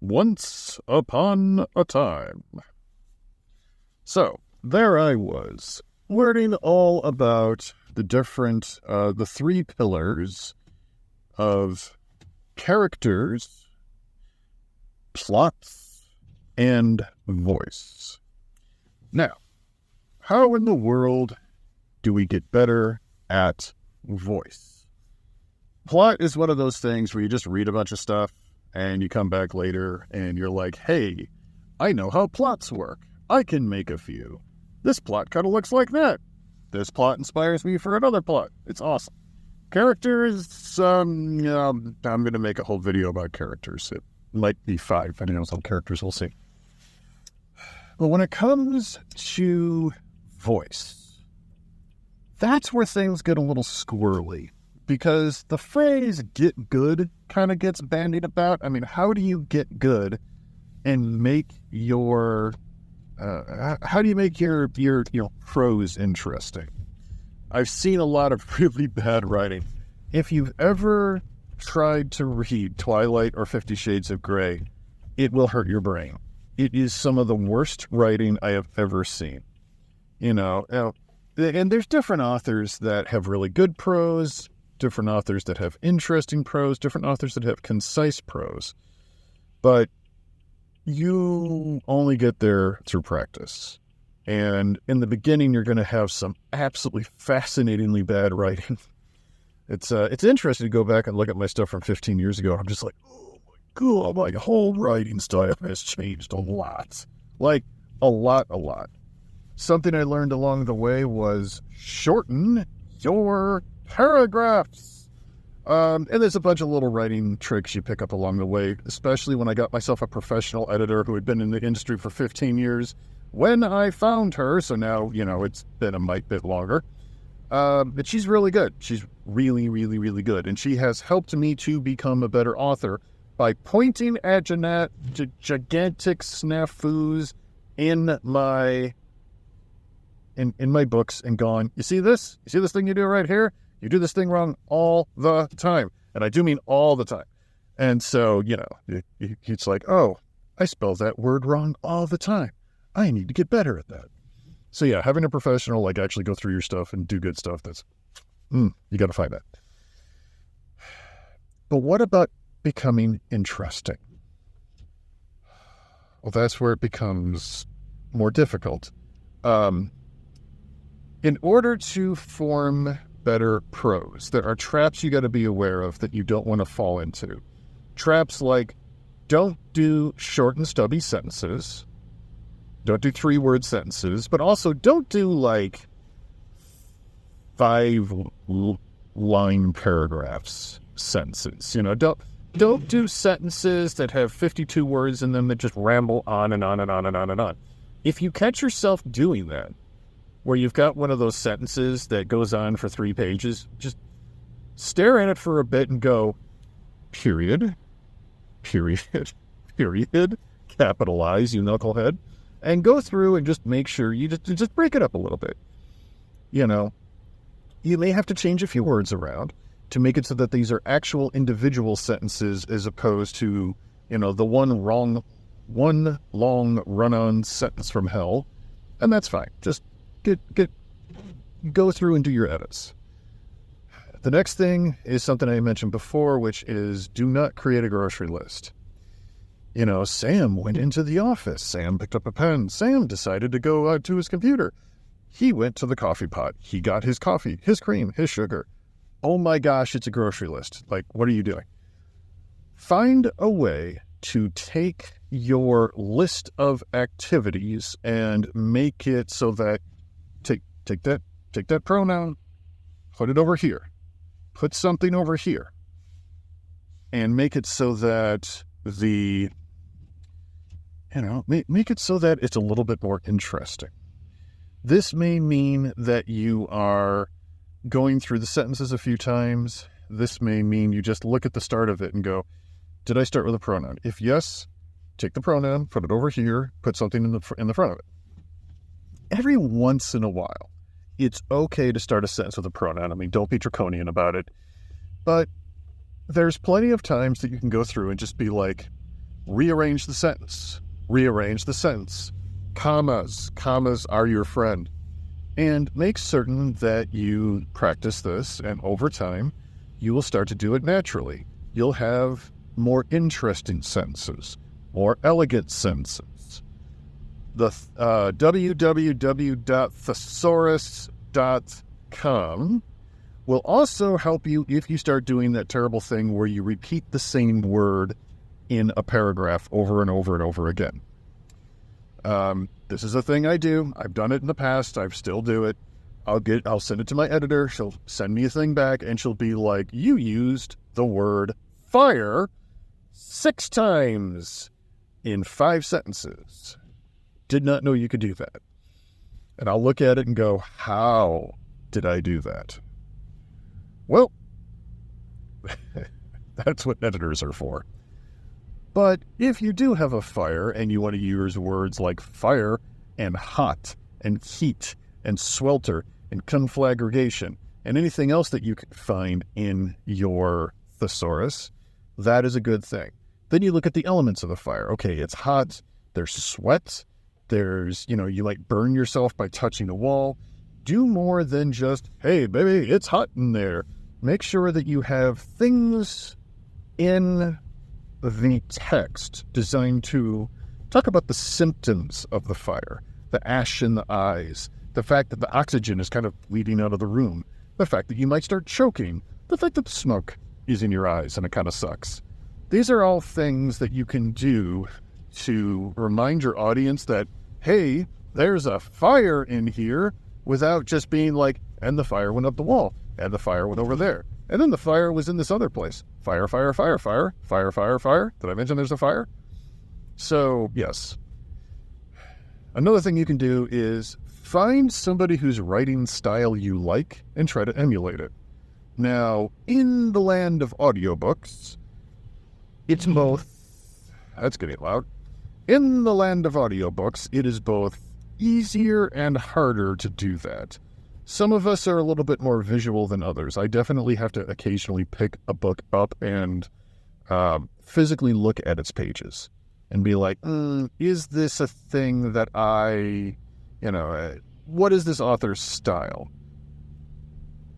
Once upon a time. So, there I was, learning all about the different, the three pillars of characters, plots, and voice. Now, how in the world do we get better at voice? Plot is one of those things where you just read a bunch of stuff and you come back later and you're like, hey, I know how plots work. I can make a few. This plot kind of looks like that. This plot inspires me for another plot. It's awesome. Characters, I'm going to make a whole video about characters. It might be 5. I don't know some characters, we'll see. But when it comes to voice, that's where things get a little squirrely. Because the phrase get good kind of gets bandied about. I mean, how do you get good and make your prose interesting? I've seen a lot of really bad writing. If you've ever tried to read Twilight or 50 Shades of Grey, it will hurt your brain. It is some of the worst writing I have ever seen. And there's different authors that have really good prose, different authors that have interesting prose, different authors that have concise prose. But you only get there through practice. And in the beginning, you're going to have some absolutely fascinatingly bad writing. It's interesting to go back and look at my stuff from 15 years ago. I'm just like, oh my God, my whole writing style has changed a lot. Like, a lot. Something I learned along the way was shorten your paragraphs. And there's a bunch of little writing tricks you pick up along the way, especially when I got myself a professional editor who had been in the industry for 15 years when I found her. So now, it's been a bit longer. But she's really good. She's really, really, really good. And she has helped me to become a better author by pointing at gigantic snafus in my books and going, you see this? You see this thing you do right here? You do this thing wrong all the time. And I do mean all the time. And so, it's like, oh, I spell that word wrong all the time. I need to get better at that. So yeah, having a professional actually go through your stuff and do good stuff, that's, you got to find that. But what about becoming interesting? Well, that's where it becomes more difficult. In order to form better prose, there are traps you got to be aware of that you don't want to fall into. Traps like, don't do short and stubby sentences. Don't do 3-word sentences, but also don't do 5-line paragraphs sentences. Don't do sentences that have 52 words in them that just ramble on and on and on and on and on. If you catch yourself doing that, where you've got one of those sentences that goes on for 3 pages, just stare at it for a bit and go, period, capitalize, you knucklehead, and go through and just make sure you just break it up a little bit. You may have to change a few words around to make it so that these are actual individual sentences as opposed to, the one long run-on sentence from hell. And that's fine. Just go through and do your edits. The next thing is something I mentioned before, which is do not create a grocery list. Sam went into the office. Sam picked up a pen. Sam decided to go to his computer. He went to the coffee pot. He got his coffee, his cream, his sugar. Oh my gosh, it's a grocery list. What are you doing? Find a way to take your list of activities and make it so that take that pronoun, put it over here, put something over here, and make it so that make it so that it's a little bit more interesting. This may mean that you are going through the sentences a few times. This may mean you just look at the start of it and go, did I start with a pronoun? If yes, take the pronoun, put it over here, put something in the front of it. Every once in a while, it's okay to start a sentence with a pronoun. I mean, don't be draconian about it. But there's plenty of times that you can go through and just be like, rearrange the sentence, rearrange the sentence. Commas are your friend. And make certain that you practice this, and over time, you will start to do it naturally. You'll have more interesting sentences, more elegant sentences. The www.thesaurus.com will also help you if you start doing that terrible thing where you repeat the same word in a paragraph over and over and over again. This is a thing I do. I've done it in the past. I still do it. I'll send it to my editor. She'll send me a thing back, and she'll be like, you used the word fire 6 times in 5 sentences. Did not know you could do that. And I'll look at it and go, how did I do that? Well, that's what editors are for. But if you do have a fire and you want to use words like fire and hot and heat and swelter and conflagration and anything else that you can find in your thesaurus, that is a good thing. Then you look at the elements of the fire. Okay, it's hot, there's sweat, there's, you might burn yourself by touching a wall. Do more than just, hey, baby, it's hot in there. Make sure that you have things in the text designed to talk about the symptoms of the fire, the ash in the eyes, the fact that the oxygen is kind of bleeding out of the room, the fact that you might start choking, the fact that the smoke is in your eyes and it kind of sucks. These are all things that you can do to remind your audience that, hey, there's a fire in here, without just being like, and the fire went up the wall, and the fire went over there, and then the fire was in this other place. Fire, fire, fire, fire, fire, fire, fire. Did I mention there's a fire? So, yes. Another thing you can do is find somebody whose writing style you like and try to emulate it. Now, in the land of audiobooks, it's both... That's getting loud. In the land of audiobooks, it is both easier and harder to do that. Some of us are a little bit more visual than others. I definitely have to occasionally pick a book up and physically look at its pages and be like, is this a thing that what is this author's style?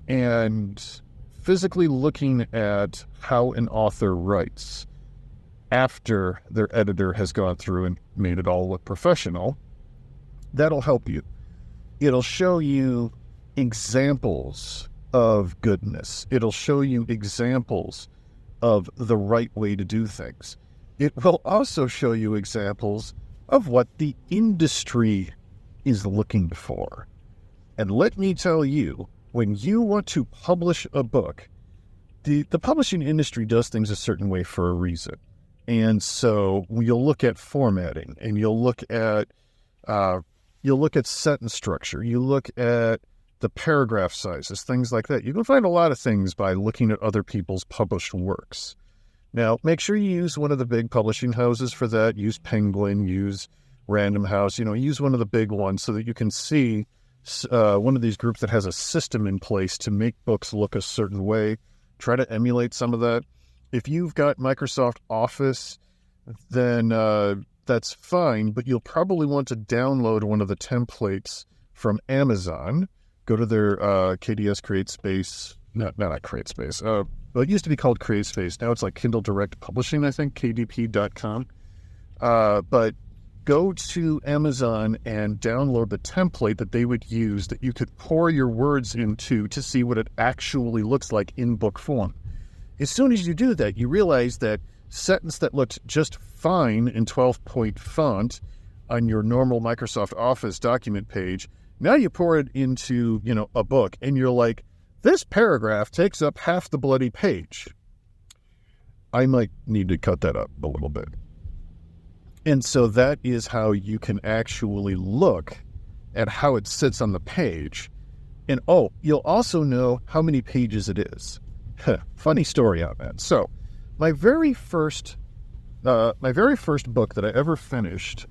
And physically looking at how an author writes after their editor has gone through and made it all look professional, that'll help you. It'll show you examples of goodness. It'll show you examples of the right way to do things. It will also show you examples of what the industry is looking for. And let me tell you, when you want to publish a book, the publishing industry does things a certain way for a reason. And so you'll look at formatting, and you'll look at sentence structure, you look at the paragraph sizes, things like that. You can find a lot of things by looking at other people's published works. Now, make sure you use one of the big publishing houses for that. Use Penguin, use Random House, use one of the big ones so that you can see one of these groups that has a system in place to make books look a certain way. Try to emulate some of that. If you've got Microsoft Office, then that's fine, but you'll probably want to download one of the templates from Amazon. Go to their KDS CreateSpace, not CreateSpace. Well, it used to be called CreateSpace. Now it's like Kindle Direct Publishing, I think, kdp.com. But go to Amazon and download the template that they would use that you could pour your words into to see what it actually looks like in book form. As soon as you do that, you realize that sentence that looked just fine in 12-point font on your normal Microsoft Office document page, now you pour it into, a book, and you're like, this paragraph takes up half the bloody page. I might need to cut that up a little bit. And so that is how you can actually look at how it sits on the page. And you'll also know how many pages it is. Funny story on that. So, my very first book that I ever finished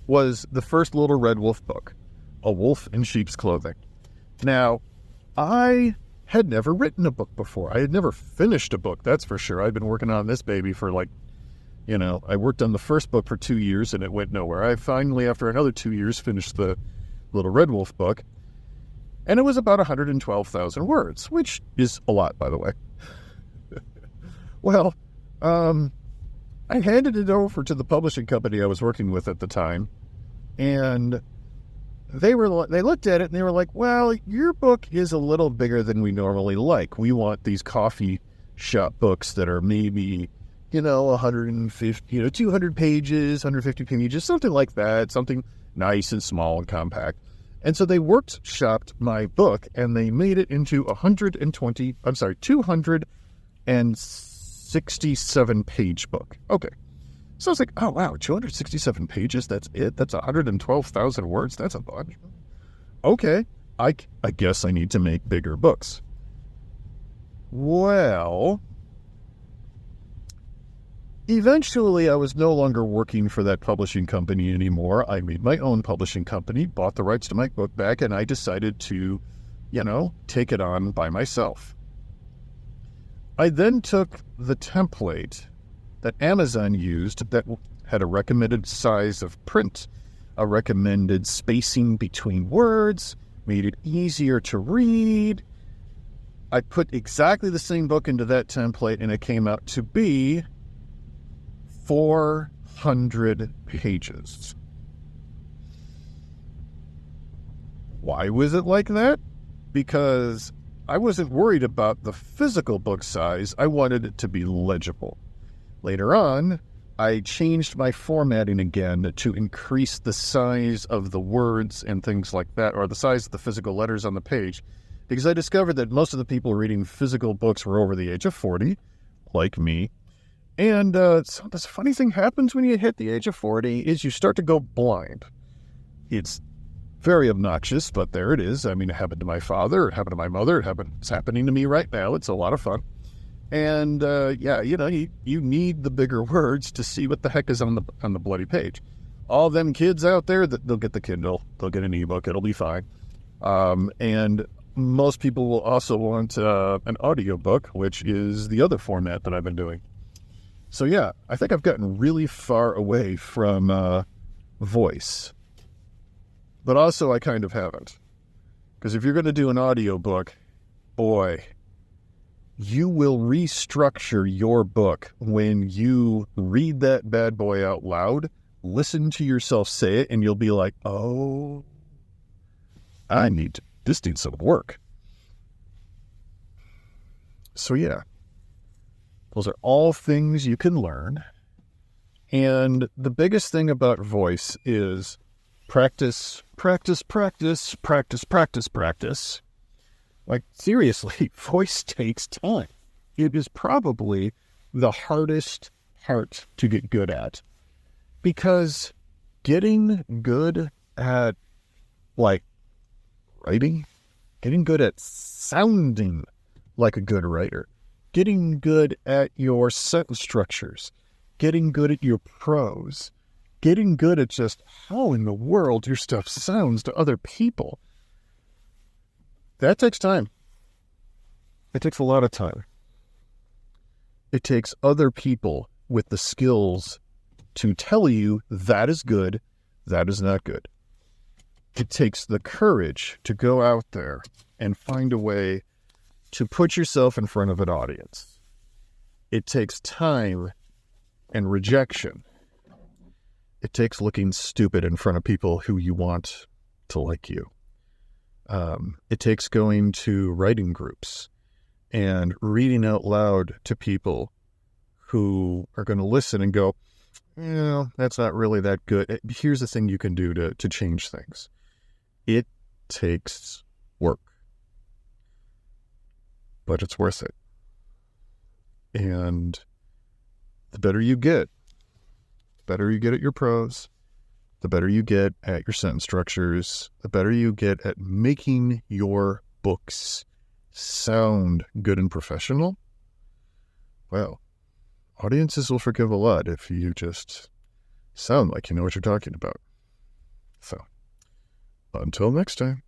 was the first Little Red Wolf book, A Wolf in Sheep's Clothing. Now, I had never written a book before. I had never finished a book, that's for sure. I'd been working on this baby for I worked on the first book for 2 years and it went nowhere. I finally, after another 2 years, finished the Little Red Wolf book. And it was about 112,000 words, which is a lot, by the way. Well, I handed it over to the publishing company I was working with at the time, and they looked at it and they were like, well, your book is a little bigger than we normally like. We want these coffee shop books that are maybe, 150, 200 pages, 150 pages, something like that, something nice and small and compact. And so they workshopped my book and they made it into 267 page book. Okay. So I was like, oh, wow, 267 pages, that's it? That's 112,000 words? That's a bunch. Okay, I guess I need to make bigger books. Well, eventually I was no longer working for that publishing company anymore. I made my own publishing company, bought the rights to my book back, and I decided to, take it on by myself. I then took the template that Amazon used that had a recommended size of print, a recommended spacing between words, made it easier to read. I put exactly the same book into that template and it came out to be 400 pages. Why was it like that? Because I wasn't worried about the physical book size. I wanted it to be legible. Later on, I changed my formatting again to increase the size of the words and things like that, or the size of the physical letters on the page, because I discovered that most of the people reading physical books were over the age of 40, like me. And so this funny thing happens when you hit the age of 40 is you start to go blind. It's very obnoxious, but there it is. I mean, it happened to my father, it happened to my mother, it's happening to me right now. It's a lot of fun. And you need the bigger words to see what the heck is on the bloody page. All them kids out there, they'll get the Kindle, they'll get an ebook, it'll be fine. And most people will also want an audiobook, which is the other format that I've been doing. So yeah, I think I've gotten really far away from voice. But also I kind of haven't. Because if you're going to do an audiobook, boy, you will restructure your book when you read that bad boy out loud, listen to yourself say it, and you'll be like, oh, this needs some work. So yeah, those are all things you can learn. And the biggest thing about voice is practice, practice, practice, practice, practice, practice. Like, seriously, voice takes time. It is probably the hardest part to get good at. Because getting good at, writing, getting good at sounding like a good writer, getting good at your sentence structures, getting good at your prose, getting good at just how in the world your stuff sounds to other people, that takes time. It takes a lot of time. It takes other people with the skills to tell you that is good, that is not good. It takes the courage to go out there and find a way to put yourself in front of an audience. It takes time and rejection. It takes looking stupid in front of people who you want to like you. It takes going to writing groups and reading out loud to people who are going to listen and go, that's not really that good. Here's the thing you can do to change things. It takes work, but it's worth it. And the better you get at your prose, the better you get at your sentence structures, the better you get at making your books sound good and professional, well, audiences will forgive a lot if you just sound like you know what you're talking about. So, until next time.